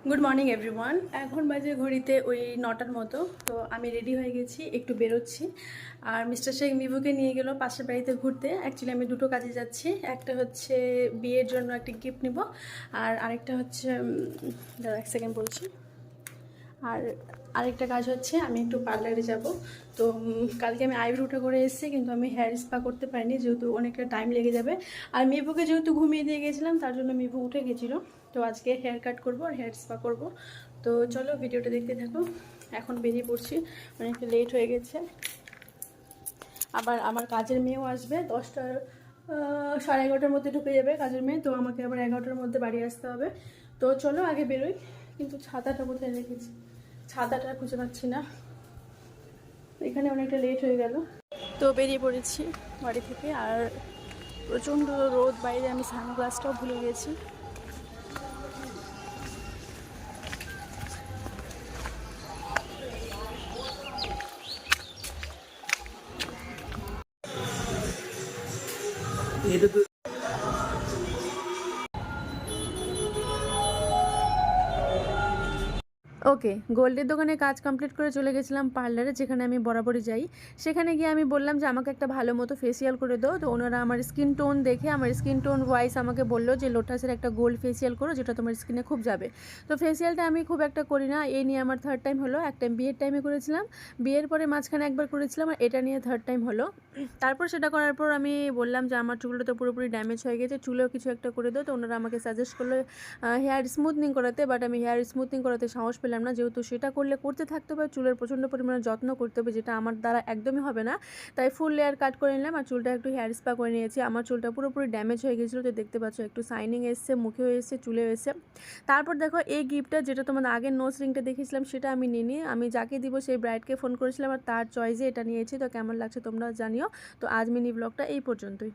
Good morning everyone. এখন বাজে ঘড়িতে ওই 9টার মতো। তো আমি রেডি হয়ে গেছি, একটু বেরোচ্ছি। আর মিস্টার শেখ মিবুকে নিয়ে গেল পাশের বাড়িতে ঘুরতে। অ্যাকচুয়ালি আমি দুটো কাজে যাচ্ছি, একটা হচ্ছে বিয়ের জন্য একটা গিফট নিব, আর আরেকটা হচ্ছে দাঁড়া এক সেকেন্ড বলছি। আর আরেকটা কাজ হচ্ছে আমি একটু পার্লারে যাব। তো কালকে আমি আইব্রোটা করে এসেছি, কিন্তু আমি হেয়ার স্পা করতে পারিনি যেহেতু অনেকটা টাইম লেগে যাবে। আর মিবুকে যেহেতু ঘুমিয়ে দিয়ে গেছিলাম, তার জন্য মিবু উঠে গেছিলো। তো আজকে হেয়ার কাট করবো আর হেয়ার স্পা করব। তো চলো ভিডিওটা দেখতে থাকো। এখন বেরিয়ে পড়ছি, অনেকটা লেট হয়ে গেছে। আবার আমার কাজের মেয়েও আসবে 10টার, 11:30টার মধ্যে ঢুকে যাবে কাজের মেয়ে। তো আমাকে আবার 11টার মধ্যে বাড়ি আসতে হবে। তো চলো আগে বেরোই। কিন্তু ছাতাটা কোথায় রেখেছি, ছাতাটা খুঁজে পাচ্ছি না। এখানে অনেকটা লেট হয়ে গেল। তো বেরিয়ে পড়েছি বাড়ি থেকে। আর প্রচণ্ড রোদ বাইরে, আমি সানগ্লাসটাও ভুলে গেছি। এটা তো ওকে, গোল্ডের দোকানে কাজ কমপ্লিট করে চলে গেছিলাম পার্লারে, যেখানে আমি বরাবরই যাই। সেখানে গিয়ে আমি বললাম যে আমাকে একটা ভালো মতো ফেসিয়াল করে দাও। তো ওনারা আমার স্কিন টোন দেখে, আমার স্কিন টোন ওয়াইজ আমাকে বললো যে লোটাসের একটা গোল্ড ফেসিয়াল করো, যেটা তোমার স্কিনে খুব যাবে। তো ফেসিয়ালটা আমি খুব একটা করি না, এই নিয়ে আমার থার্ড টাইম হলো। এক টাইম বিয়ের টাইমে করেছিলাম, বিয়ের পরে মাঝখানে একবার করেছিলাম, আর এটা নিয়ে থার্ড টাইম হলো। তারপর সেটা করার পর আমি বললাম যে আমার চুলটা তো পুরোপুরি ড্যামেজ হয়ে গেছে, চুলেও কিছু একটা করে দাও। তো ওনারা আমাকে সাজেস্ট করলো হেয়ার স্মুথনিং করাতে। বাট আমি হেয়ার স্মুথনিং করাতে সাহস পেলাম না, যেহেতু সেটা করলে করতে থাকতে হবে, চুলের প্রচণ্ড পরিমাণে যত্ন করতে হবে, যেটা আমার দ্বারা একদমই হবে না। তাই ফুল লেয়ার কাট করে নিলাম আর চুলটা একটু হেয়ার স্পা করে নিয়েছি। আমার চুলটা পুরোপুরি ড্যামেজ হয়ে গেছিলো, তো দেখতে পাচ্ছ একটু শাইনিং এসছে, মুখেও এসছে, চুলেও এসছে। তারপর দেখো এই গিফটটা, যেটা তোমাদের আগের নোজ রিংটা দেখেছিলাম, সেটা আমি নিই। আমি যাকে দিব সেই ব্রাইডকে ফোন করেছিলাম, আর তার চয়েসে এটা নিয়েছি। তো কেমন লাগছে তোমরা জানিও। তো আজ মিনি ব্লগটা এই পর্যন্তই।